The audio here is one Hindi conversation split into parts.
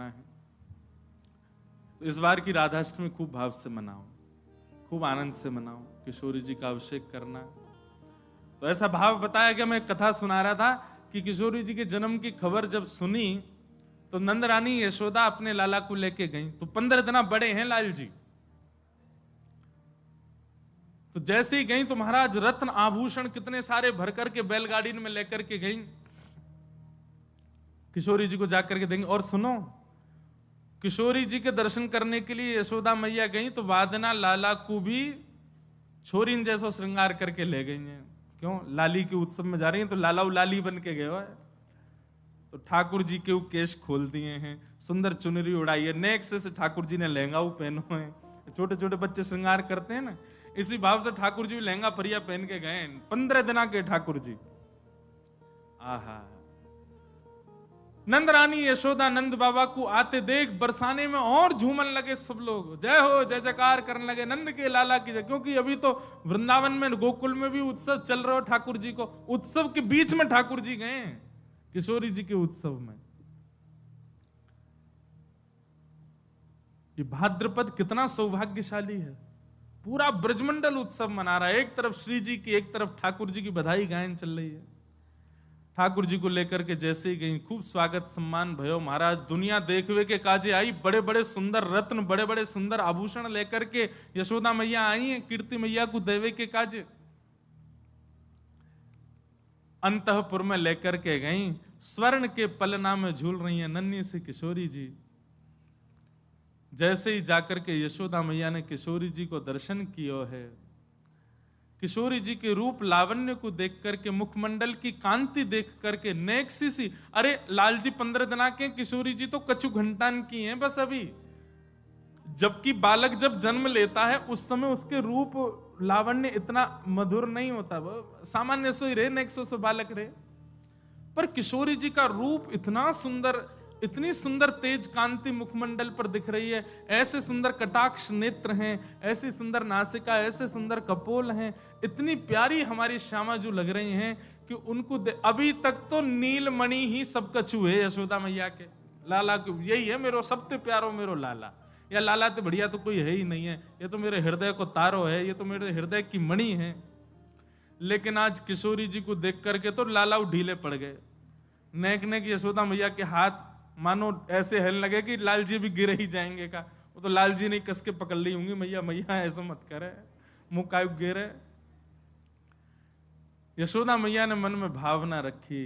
करना है। तो इस बार की राधाष्टमी खूब भाव से मनाओ, खूब आनंद से मनाओ, किशोरी जी का अभिषेक करना। तो ऐसा भाव बताया कि मैं कथा सुना रहा था कि किशोरी जी के जन्म की खबर जब सुनी तो नंद रानी यशोदा अपने लाला को लेके गई। तो 15 दिन बड़े हैं लाल जी। तो जैसे ही गई तो महाराज रत्न आभूषण कितने सारे भर करके बैलगाड़ी में लेकर के गई, किशोरी जी को जाकर के देंगे। और सुनो, किशोरी जी के दर्शन करने के लिए यशोदा मैया गई तो वादना लाला को भी छोरीन जैसा श्रृंगार करके ले गई हैं। क्यों? लाली के उत्सव में जा रही हैं तो लाला लाली बन के गए हो। तो ठाकुर जी के केश खोल दिए हैं, सुंदर चुनरी उड़ाई है, नेक से ठाकुर जी ने लहंगा पहनो है। छोटे छोटे बच्चे श्रृंगार करते हैं ना, इसी भाव से ठाकुर जी लहंगा फरिया पहन के गए। 15 दिन के ठाकुर जी। आहा, नंद रानी यशोदा नंद बाबा को आते देख बरसाने में और झूमन लगे सब लोग, जय हो जय जयकार करने लगे नंद के लाला की जय। क्योंकि अभी तो वृंदावन में गोकुल में भी उत्सव चल रहा हो ठाकुर जी को, उत्सव के बीच में ठाकुर जी गए किशोरी जी के उत्सव में। ये भाद्रपद कितना सौभाग्यशाली है, पूरा ब्रजमंडल उत्सव मना रहा है। एक तरफ श्री जी की, एक तरफ ठाकुर जी की बधाई गायन चल रही है। ठाकुर जी को लेकर के जैसे ही गई, खूब स्वागत सम्मान भयो। महाराज दुनिया देखवे के काजे आई, बड़े बड़े सुंदर रत्न, बड़े बड़े सुंदर आभूषण लेकर के यशोदा मैया आई हैं कीर्ति मैया को देवे के काजे। अंतःपुर में लेकर के गई, स्वर्ण के पलना में झूल रही हैं नन्ही सी किशोरी जी। जैसे ही जाकर के यशोदा मैया ने किशोरी जी को दर्शन किया है, किशोरी जी के रूप लावण्य को देख करके, मुखमंडल की कांति देख करके नेक्सी सी, अरे लाल जी 15 दिन के, किशोरी जी तो कछु घंटान की हैं बस अभी। जबकि बालक जब जन्म लेता है उस समय उसके रूप लावण्य इतना मधुर नहीं होता, वो सामान्य से ही रहे, नेक्सो से बालक रहे। पर किशोरी जी का रूप इतना सुंदर, इतनी सुंदर तेज कांति मुखमंडल पर दिख रही है, ऐसे सुंदर कटाक्ष नेत्र हैं, ऐसी सुंदर नासिका, ऐसे सुंदर कपोल हैं, इतनी प्यारी हमारी श्यामा जो लग रही हैं कि उनको अभी तक तो नीलमणि ही सब कछु है यशोदा मैया के लाला के। यही है मेरो सबसे प्यारो मेरो लाला, या लाला तो बढ़िया तो कोई है ही नहीं है, ये तो मेरे हृदय को तारो है, ये तो मेरे हृदय की मणि है। लेकिन आज किशोरी जी को देख करके तो लाला ढीले पड़ गए। नेक नेक यशोदा मैया के हाथ मानो ऐसे हिलने लगे कि लाल जी भी गिर ही जाएंगे का। वो तो लाल जी नहीं कस के पकड़ ली होंगी, मैया मैया ऐसा मत करे, मुंह कायु गिरे। यशोदा मैया ने मन में भावना रखी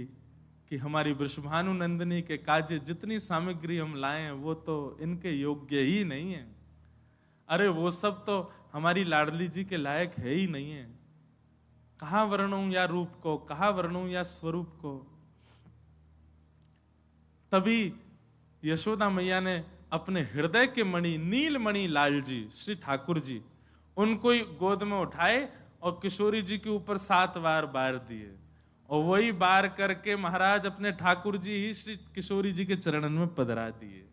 कि हमारी वृषभानु नंदिनी के काजे जितनी सामग्री हम लाए हैं वो तो इनके योग्य ही नहीं है। अरे वो सब तो हमारी लाडली जी के लायक है ही नहीं है। कहां वर्णूं या रूप को, कहां वर्णूं या स्वरूप को। तभी यशोदा मैया ने अपने हृदय के मणि नीलमणि लाल जी श्री ठाकुर जी, उनको ही गोद में उठाए और किशोरी जी के ऊपर 7 बार दिए। और वही बार करके महाराज अपने ठाकुर जी ही श्री किशोरी जी के चरणन में पधरा दिए।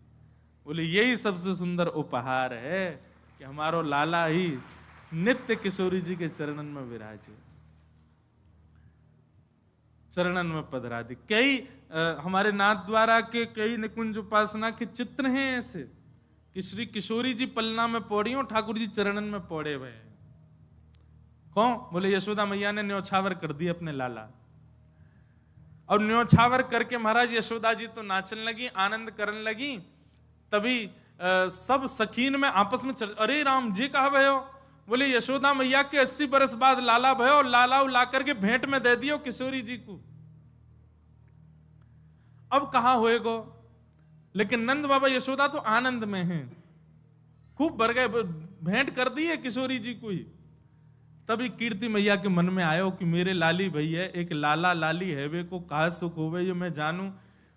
बोले यही सबसे सुंदर उपहार है कि हमारो लाला ही नित्य किशोरी जी के चरणन में विराजे, चरणन में पधरा दी। कई हमारे नाथ द्वारा के कई निकुंज उपासना के चित्र हैं ऐसे कि श्री किशोरी जी पलना में पौड़ी और ठाकुर जी चरणन में पौड़े हुए हैं। कौन? बोले यशोदा मैया ने न्योछावर कर दी अपने लाला। और न्योछावर करके महाराज यशोदा जी तो नाचने लगी, आनंद करने लगी। तभी सब सखीन में आपस में अरे राम जी कहा भयो। बोले यशोदा मैया के 80 बरस बाद लाला भयो, और लाला ला करके भेंट में दे दियो किशोरी जी को। अब कहां होएगो। लेकिन नंद बाबा यशोदा तो आनंद में हैं, खूब भर गए, भेंट कर दी है किशोरी जी को ही। तभी कीर्ति मैया के मन में आयो कि मेरे लाली भैया एक लाला लाली है वे को कहा सुख होवे ये मैं जानू।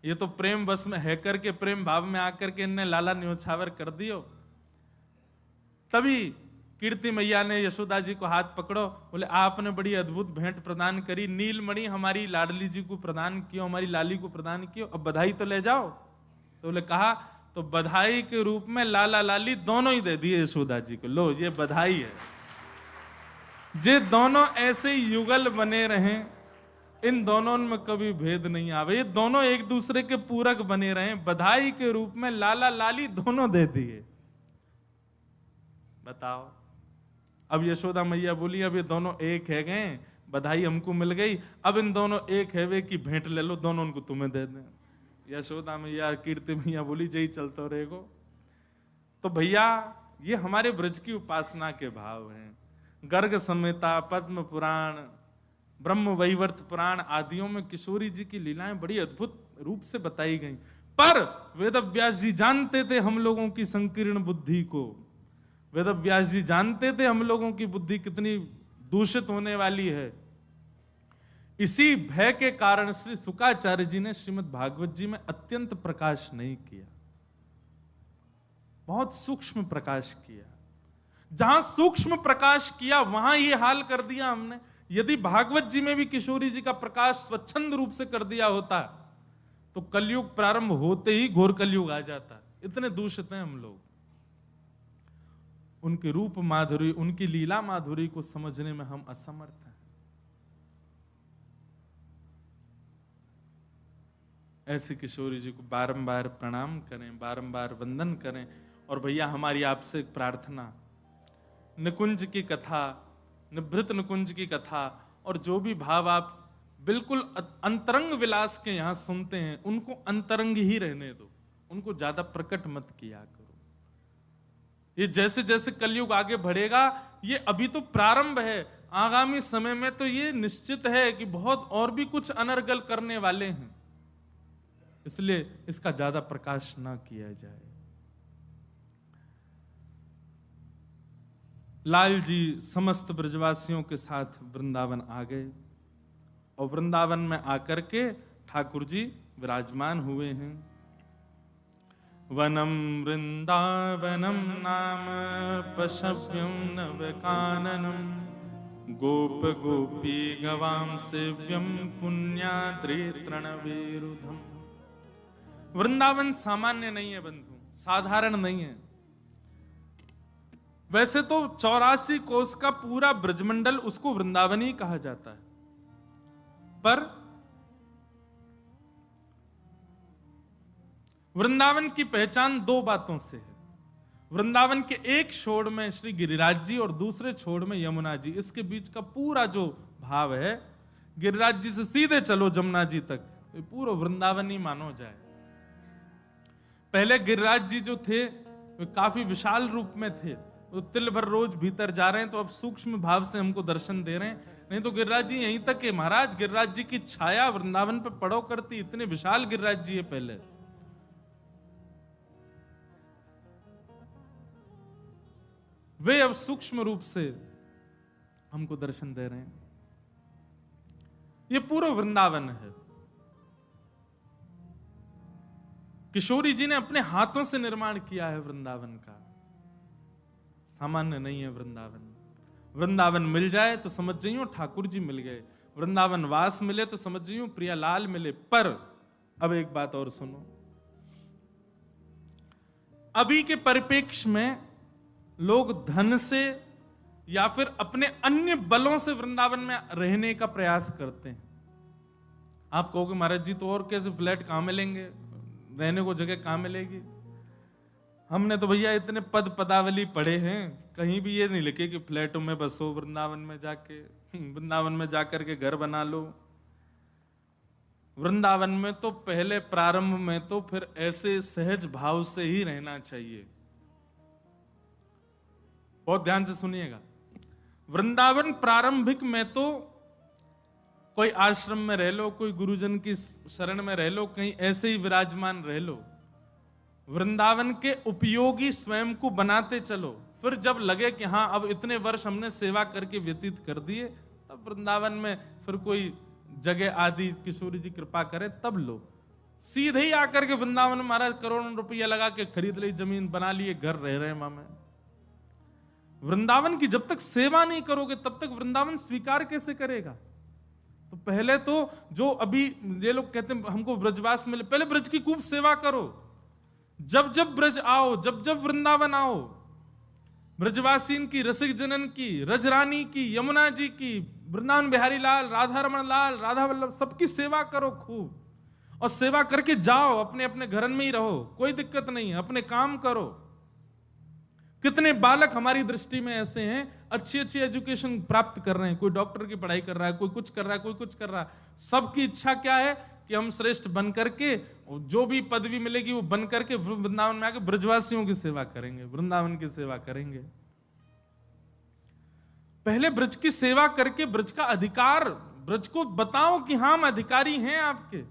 ये तो प्रेम बस में है करके, प्रेम भाव में आकर के इनने लाला न्योछावर कर दियो। तभी कीर्ति मैया ने यशोदा जी को हाथ पकड़ो, बोले आपने बड़ी अद्भुत भेंट प्रदान करी, नीलमणि हमारी लाडली जी को प्रदान कियो, हमारी लाली को प्रदान कियो, अब बधाई तो ले जाओ। तो बोले कहा, तो बधाई के रूप में लाला लाली दोनों ही दे दिए यशोदा जी को। लो ये बधाई है, जे दोनों ऐसे युगल बने रहें, इन दोनों में कभी भेद नहीं आवे, ये दोनों एक दूसरे के पूरक बने रहे। बधाई के रूप में लाला लाली दोनों दे दिए। बताओ, अब यशोदा मैया बोली अब ये दोनों एक है गए, बधाई हमको मिल गई, अब इन दोनों एक है वे की भेंट ले लो, दोनों उनको तुम्हें दे दें। यशोदा मैया कीर्ति मैया बोली जय चलते रहेगो। तो भैया ये हमारे ब्रज की उपासना के भाव हैं। गर्ग संहिता, पद्म पुराण, ब्रह्म वैवर्त पुराण आदियों में किशोरी जी की लीलाएं बड़ी अद्भुत रूप से बताई गई। पर वेदव्यास जी जानते थे हम लोगों की संकीर्ण बुद्धि को। वेदव्यास जी जानते थे हम लोगों की बुद्धि कितनी दूषित होने वाली है। इसी भय के कारण श्री शुकाचार्य जी ने श्रीमद् भागवत जी में अत्यंत प्रकाश नहीं किया, बहुत सूक्ष्म प्रकाश किया। जहां सूक्ष्म प्रकाश किया वहां ये हाल कर दिया हमने। यदि भागवत जी में भी किशोरी जी का प्रकाश स्वच्छंद रूप से कर दिया होता तो कलयुग प्रारंभ होते ही घोर कलयुग आ जाता। इतने दूषित हैं हम लोग। उनके रूप माधुरी, उनकी लीला माधुरी को समझने में हम असमर्थ हैं। ऐसे किशोरी जी को बारंबार प्रणाम करें, बारंबार वंदन करें। और भैया हमारी आपसे एक प्रार्थना, निकुंज की कथा, निभृत निकुंज की कथा और जो भी भाव आप बिल्कुल अंतरंग विलास के यहां सुनते हैं उनको अंतरंग ही रहने दो, उनको ज्यादा प्रकट मत किया करो। ये जैसे जैसे कलयुग आगे बढ़ेगा, ये अभी तो प्रारंभ है, आगामी समय में तो ये निश्चित है कि बहुत और भी कुछ अनर्गल करने वाले हैं। इसलिए इसका ज्यादा प्रकाश ना किया जाए। लाल जी समस्त ब्रजवासियों के साथ वृंदावन आ गए और वृंदावन में आकर के ठाकुर जी विराजमान हुए हैं। वनम वृंदावनम नाम पशव्यम नवकाननम गोप गोपी गवाम सेव्यम पुण्याद्रि तृणवेरुधम। वृंदावन सामान्य नहीं है बंधु, साधारण नहीं है। वैसे तो 84 कोस का पूरा ब्रजमंडल उसको वृंदावन ही कहा जाता है, पर वृंदावन की पहचान दो बातों से है। वृंदावन के एक छोर में श्री गिरिराज जी और दूसरे छोर में यमुना जी। इसके बीच का पूरा जो भाव है, गिरिराज जी से सीधे चलो जमुना जी तक, पूरा वृंदावन ही मानो जाए। पहले गिरिराज जी जो थे वे काफी विशाल रूप में थे, वो तिल भर रोज भीतर जा रहे हैं, तो अब सूक्ष्म भाव से हमको दर्शन दे रहे हैं। नहीं तो गिरिराज जी यहीं तक है महाराज, गिरिराज जी की छाया वृंदावन पे पड़ो करती, इतने विशाल गिरिराज जी है पहले। वे अब सूक्ष्म रूप से हमको दर्शन दे रहे हैं। ये पूरा वृंदावन है। किशोरी जी ने अपने हाथों से निर्माण किया है वृंदावन का, सामान्य नहीं है वृंदावन। वृंदावन मिल जाए तो समझ जाइयो ठाकुर जी मिल गए, वृंदावन वास मिले तो समझ जाइयो प्रियालाल मिले। पर अब एक बात और सुनो, अभी के परिप्रेक्ष्य में लोग धन से या फिर अपने अन्य बलों से वृंदावन में रहने का प्रयास करते हैं। आप कहोगे महाराज जी तो और कैसे फ्लैट कहां मिलेंगे, रहने को जगह कहां मिलेगी। हमने तो भैया इतने पद पदावली पढ़े हैं, कहीं भी ये नहीं लिखे कि फ्लैटों में बसो, वृंदावन में जाके वृंदावन में जाकर के घर बना लो। वृंदावन में तो पहले प्रारंभ में तो फिर ऐसे सहज भाव से ही रहना चाहिए। बहुत ध्यान से सुनिएगा, वृंदावन प्रारंभिक में तो कोई आश्रम में रह लो, कोई गुरुजन की शरण में रह लो, कहीं ऐसे ही विराजमान रह लो। वृंदावन के उपयोगी स्वयं को बनाते चलो, फिर जब लगे कि हाँ अब इतने वर्ष हमने सेवा करके व्यतीत कर दिए, तब वृंदावन में फिर कोई जगह आदि किशोरी जी कृपा करे तब लो। सीधे ही आकर के वृंदावन में महाराज करोड़ों रुपया लगा के खरीद ली जमीन, बना लिए घर, रह रहे वहां में। वृंदावन की जब तक सेवा नहीं करोगे तब तक वृंदावन स्वीकार कैसे करेगा। तो पहले तो जो अभी ये लोग कहते हैं हमको ब्रजवास मिले, पहले ब्रज की खूब सेवा करो। जब जब ब्रज आओ, जब जब वृंदावन आओ, ब्रजवासीन की, रसिक जनन की, रजरानी की, यमुना जी की, वृंदावन बिहारी लाल, राधा रमन लाल, राधा वल्लभ, सबकी सेवा करो खूब, और सेवा करके जाओ, अपने अपने घर में ही रहो, कोई दिक्कत नहीं है, अपने काम करो। कितने बालक हमारी दृष्टि में ऐसे हैं, अच्छी अच्छी एजुकेशन प्राप्त कर रहे हैं, कोई डॉक्टर की पढ़ाई कर रहा है, कोई कुछ कर रहा है, कोई कुछ कर रहा है। सबकी इच्छा क्या है कि हम श्रेष्ठ बन करके, जो भी पदवी मिलेगी वो बन करके वृंदावन में आके ब्रजवासियों की सेवा करेंगे, वृंदावन की सेवा करेंगे। पहले ब्रज की सेवा करके ब्रज का अधिकार, ब्रज को बताओ कि हाँ हम अधिकारी हैं आपके।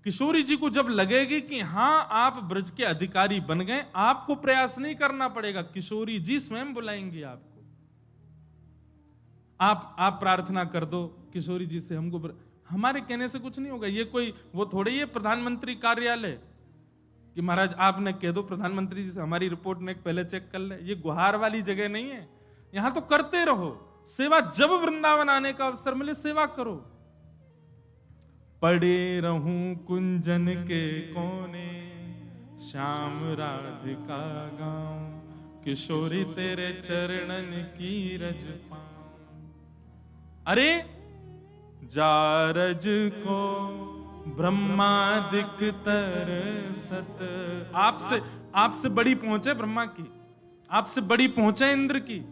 किशोरी जी को जब लगेगी कि हाँ आप ब्रज के अधिकारी बन गए, आपको प्रयास नहीं करना पड़ेगा, किशोरी जी स्वयं बुलाएंगी आपको। आप प्रार्थना कर दो किशोरी जी से, हमको हमारे कहने से कुछ नहीं होगा। ये कोई वो थोड़ी है प्रधानमंत्री कार्यालय कि महाराज आपने कह दो प्रधानमंत्री जी से हमारी रिपोर्ट ने पहले चेक कर ले। ये गुहार वाली जगह नहीं है, यहां तो करते रहो सेवा। जब वृंदावन आने का अवसर मिले सेवा करो। पड़े रहूं कुंजन के कोने, श्याम राधिका गाऊं, किशोरी तेरे चरणन की रज पाऊं। अरे जारज को ब्रह्मादिक तरसत, आपसे बड़ी पहुंचे ब्रह्मा की, आपसे बड़ी पहुंचे इंद्र की,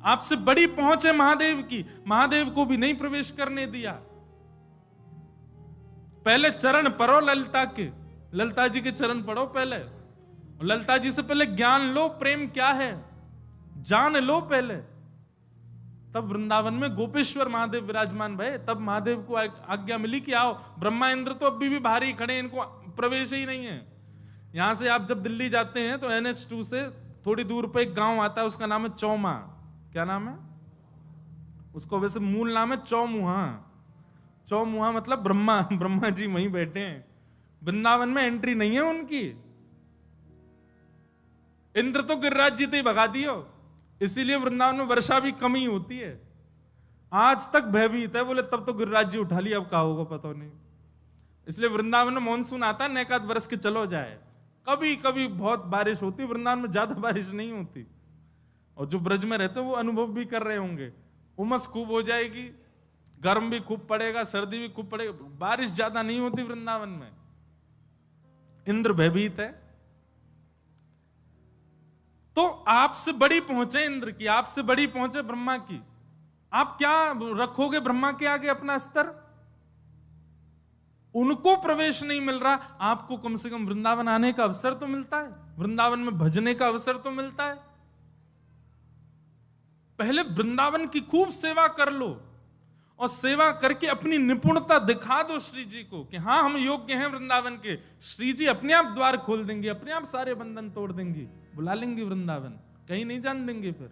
आपसे बड़ी पहुंचे महादेव की। महादेव को भी नहीं प्रवेश करने दिया। पहले चरण पढ़ो ललिता के, ललिता जी के चरण पढ़ो पहले, ललिता जी से पहले ज्ञान लो, प्रेम क्या है जान लो पहले। तब वृंदावन में गोपेश्वर महादेव विराजमान भये, तब महादेव को आज्ञा मिली कि आओ। ब्रह्मा इंद्र तो अभी भी बाहर ही खड़े, इनको प्रवेश ही नहीं है। यहां से आप जब दिल्ली जाते हैं तो NH2 से थोड़ी दूर पे एक गांव आता है, उसका नाम है चौमा। क्या नाम है उसको? वैसे मूल नाम है चौमुहा। चौमुहा मतलब ब्रह्मा जी वहीं बैठे हैं। वृंदावन में एंट्री नहीं है उनकी। इंद्र तो गिरिराज जी ही भगा दियो, इसीलिए वृंदावन में वर्षा भी कम ही होती है। आज तक भयभीत है, बोले तब तो गिरिराज जी उठा लिया, अब क्या होगा पता नहीं। इसलिए वृंदावन में मानसून आता है, नेकात बरस के चलो जाए। कभी कभी बहुत बारिश होती, वृंदावन में ज्यादा बारिश नहीं होती। और जो ब्रज में रहते हैं वो अनुभव भी कर रहे होंगे, उमस खूब हो जाएगी, गर्म भी खूब पड़ेगा, सर्दी भी खूब पड़ेगा, बारिश ज्यादा नहीं होती वृंदावन में। इंद्र भयभीत है। तो आपसे बड़ी पहुंचे इंद्र की, आपसे बड़ी पहुंचे ब्रह्मा की। आप क्या रखोगे ब्रह्मा के आगे अपना स्तर? उनको प्रवेश नहीं मिल रहा, आपको कम से कम वृंदावन आने का अवसर तो मिलता है, वृंदावन में भजने का अवसर तो मिलता है। पहले वृंदावन की खूब सेवा कर लो, और सेवा करके अपनी निपुणता दिखा दो श्री जी को कि हाँ हम योग्य हैं वृंदावन के। श्री जी अपने आप द्वार खोल देंगे, अपने आप सारे बंधन तोड़ देंगे, बुला लेंगे वृंदावन, कहीं नहीं जान देंगे फिर।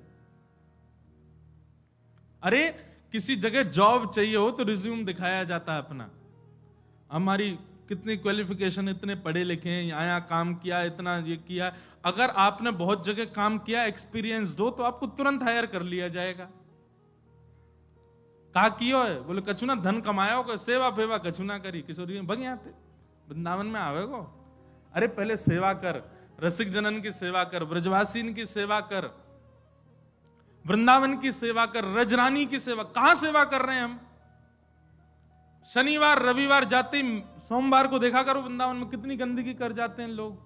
अरे किसी जगह जॉब चाहिए हो तो रिज्यूम दिखाया जाता है अपना, हमारी कितनी क्वालिफिकेशन, इतने पढ़े लिखे हैं, यहाँ काम किया, इतना ये किया। अगर आपने बहुत जगह काम किया, एक्सपीरियंस हो, तो आपको तुरंत हायर कर लिया जाएगा। कहा कियो है? बोले कछु ना धन कमाया को, सेवा फेवा कछु ना करी। किशोरी भग यहाँ पे वृंदावन में आवेगो। अरे पहले सेवा कर, रसिक जनन की सेवा कर, ब्रजवासीन की सेवा कर, वृंदावन की सेवा कर, रजरानी की सेवा। कहां सेवा कर रहे हैं हम? शनिवार रविवार जाते ही सोमवार को देखा करो वृंदावन में कितनी गंदगी कर जाते हैं लोग।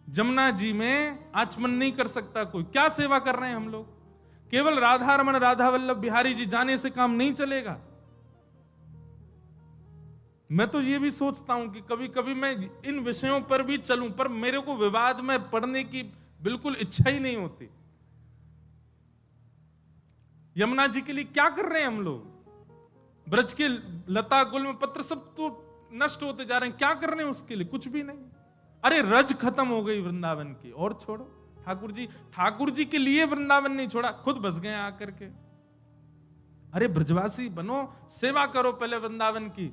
जमुना जी में आचमन नहीं कर सकता कोई। क्या सेवा कर रहे हैं हम लोग? केवल राधा रमन राधा वल्लभ बिहारी जी जाने से काम नहीं चलेगा। मैं तो ये भी सोचता हूं कि कभी कभी मैं इन विषयों पर भी चलूं, पर मेरे को विवाद में पढ़ने की बिल्कुल इच्छा ही नहीं होती। यमुना जी के लिए क्या कर रहे हैं हम लोग? ब्रज के लता गुल्म पत्र सब तो नष्ट होते जा रहे हैं, क्या कर रहे हैं उसके लिए? कुछ भी नहीं। अरे रज खत्म हो गई वृंदावन की, और छोड़ो। ठाकुर जी के लिए वृंदावन नहीं छोड़ा, खुद बस गए आकर के। अरे ब्रजवासी बनो, सेवा करो पहले वृंदावन की।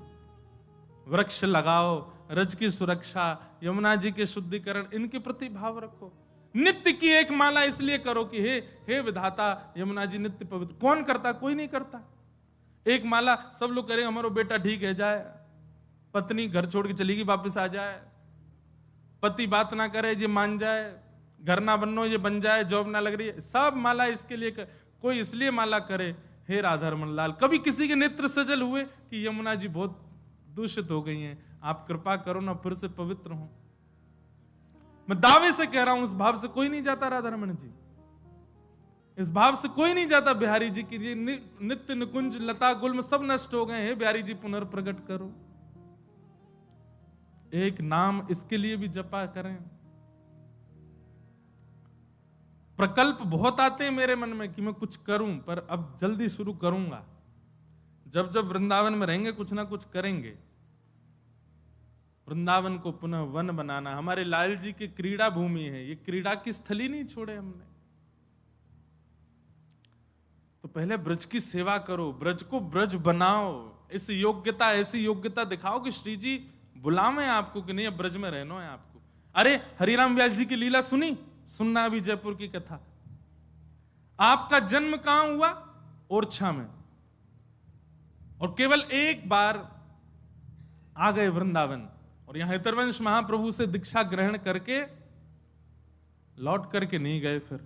वृक्ष लगाओ, रज की सुरक्षा, यमुना जी के शुद्धिकरण, इनके प्रति भाव रखो। नित्य की एक माला इसलिए करो कि हे विधाता यमुना जी नित्य पवित्र। कौन करता? कोई नहीं करता। एक माला सब लोग करें, हमारा बेटा ठीक है जाए, पत्नी घर छोड़ के चली गई वापस आ जाए, पति बात ना करे ये मान जाए, घर ना बनो ये बन जाए, जॉब ना लग रही है, सब माला इसके लिए कोई इसलिए माला करे, हे राधा रमन लाल, कभी किसी के नेत्र सजल हुए कि यमुना जी बहुत दूषित हो गई हैं, आप कृपा करो ना फिर से पवित्र हो। मैं दावे से कह रहा हूं, उस भाव से कोई नहीं जाता राधा रमन जी, इस भाव से कोई नहीं जाता बिहारी जी की ये नित्य निकुंज लता गुल्म सब नष्ट हो गए हैं, बिहारी जी पुनर्प्रगट करो। एक नाम इसके लिए भी जपा करें। प्रकल्प बहुत आते हैं मेरे मन में कि मैं कुछ करूं, पर अब जल्दी शुरू करूंगा। जब जब वृंदावन में रहेंगे कुछ ना कुछ करेंगे। वृंदावन को पुनः वन बनाना हमारे लाल जी की क्रीड़ा भूमि है, ये क्रीड़ा की स्थली नहीं छोड़े हमने। तो पहले ब्रज की सेवा करो, ब्रज को ब्रज बनाओ, इस योग्यता ऐसी योग्यता दिखाओ कि श्री जी बुलावे आपको कि नहीं अब ब्रज में रहना है आपको। अरे हरिराम व्यास जी की लीला सुनना अभी जयपुर की कथा। आपका जन्म कहां हुआ? ओरछा में, और केवल एक बार आ गए वृंदावन, और यहां हितरवंश महाप्रभु से दीक्षा ग्रहण करके लौट करके नहीं गए। फिर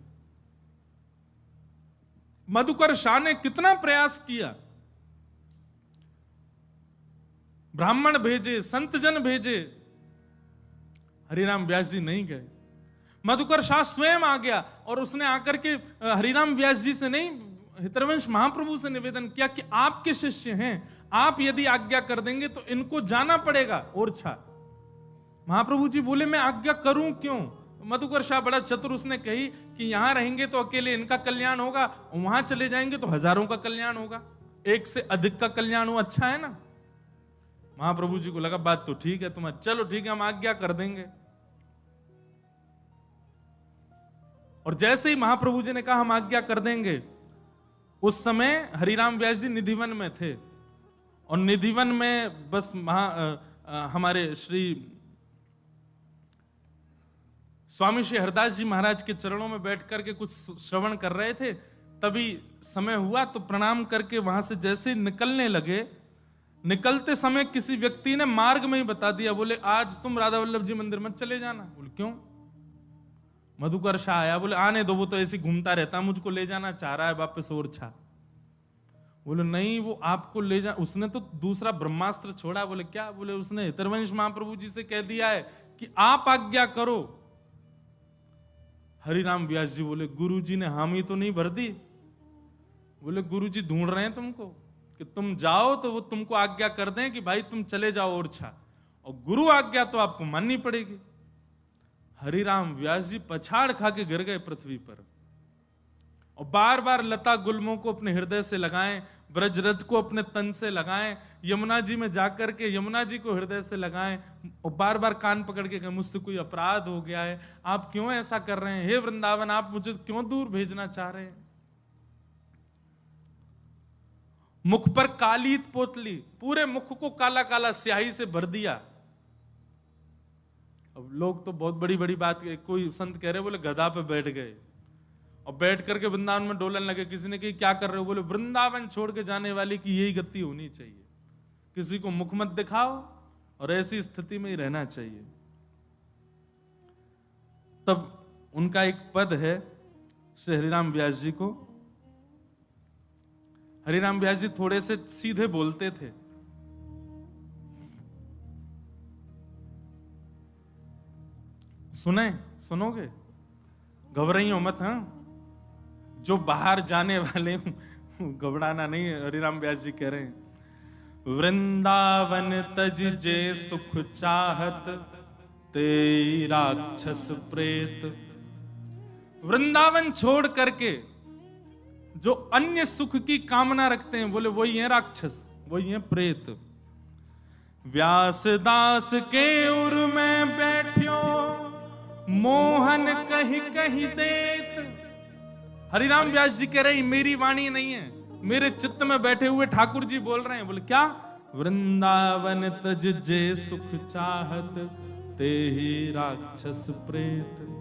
मधुकर शाह ने कितना प्रयास किया, ब्राह्मण भेजे, संत जन भेजे, हरिराम व्यास जी नहीं गए। मधुकर शाह स्वयं आ गया और उसने आकर के हरिराम व्यास जी से नहीं, हितरवंश महाप्रभु से निवेदन किया कि आपके शिष्य हैं, आप यदि आज्ञा कर देंगे तो इनको जाना पड़ेगा ओरछा। महाप्रभु जी बोले मैं आज्ञा करूं क्यों? मधुकर शाह बड़ा चतुर, उसने कही कि यहां रहेंगे तो अकेले इनका कल्याण होगा, वहां चले जाएंगे तो हजारों का कल्याण होगा, एक से अधिक का कल्याण हो, अच्छा है ना। महाप्रभु जी को लगा बात तो ठीक है तुम्हारी, चलो ठीक है हम आज्ञा कर देंगे। और जैसे ही महाप्रभु जी ने कहा हम आज्ञा कर देंगे, उस समय हरिराम व्यास जी निधिवन में थे, और निधिवन में बस हमारे श्री स्वामी श्री हरदास जी महाराज के चरणों में बैठ करके कुछ श्रवण कर रहे थे। तभी समय हुआ तो प्रणाम करके वहां से जैसे निकलने लगे, निकलते समय किसी व्यक्ति ने मार्ग में ही बता दिया, बोले आज तुम राधा वल्लभ जी मंदिर मत चले जाना। बोले क्यों? मधुकर शाह आया, बोले आने दो, वो तो ऐसे घूमता रहता, मुझको ले जाना चाह रहा है वापस ओरछा। बोले नहीं वो आपको ले जा, उसने तो दूसरा ब्रह्मास्त्र छोड़ा। बोले क्या? बोले उसने हितरवंश महाप्रभु जी से कह दिया है कि आप आज्ञा करो। हरिराम व्यास जी बोले गुरु जी ने हामी तो नहीं भर दी। बोले गुरु जी ढूंढ रहे हैं तुमको कि तुम जाओ तो वो तुमको आज्ञा कर दें कि भाई तुम चले जाओ ओरछा, और गुरु आज्ञा तो आपको माननी पड़ेगी। हरिराम व्यास जी पछाड़ खा के गिर गए पृथ्वी पर, और बार बार लता गुल्मों को अपने हृदय से लगाएं, ब्रजरज को अपने तन से लगाएं, यमुना जी में जाकर के यमुना जी को हृदय से लगाएं, और बार बार कान पकड़ के कहें मुझसे कोई अपराध हो गया है, आप क्यों ऐसा कर रहे हैं? हे वृंदावन आप मुझे क्यों दूर भेजना चाह रहे हैं? मुख पर कालीत पोतली, पूरे मुख को काला काला स्याही से भर दिया। अब लोग तो बहुत बड़ी बड़ी बात, कोई संत कह रहे बोले गधा पे बैठ गए और बैठ करके वृंदावन में डोलन लगे। किसी ने कही क्या कर रहे हो? बोले वृंदावन छोड़ के जाने वाले की यही गति होनी चाहिए, किसी को मुख मत दिखाओ और ऐसी स्थिति में ही रहना चाहिए। तब उनका एक पद है श्री हरिराम व्यास जी को। हरिराम व्यास जी थोड़े से सीधे बोलते थे। सुनोगे? घबराइयो मत। हाँ, जो बाहर जाने वाले हूं घबराना नहीं। हरिराम व्यास जी कह रहे हैं वृंदावन तज जे सुख चाहत ते राक्षस प्रेत। वृंदावन छोड़ करके जो अन्य सुख की कामना रखते हैं, बोले वही है राक्षस, वही है प्रेत। व्यास दास के उर में बैठियो मोहन कहीं कहीं देत। हरिराम व्यास जी कह रहे मेरी वाणी नहीं है, मेरे चित्त में बैठे हुए ठाकुर जी बोल रहे हैं। बोले क्या? वृंदावन तज जे सुख चाहत ते ही राक्षस प्रेत।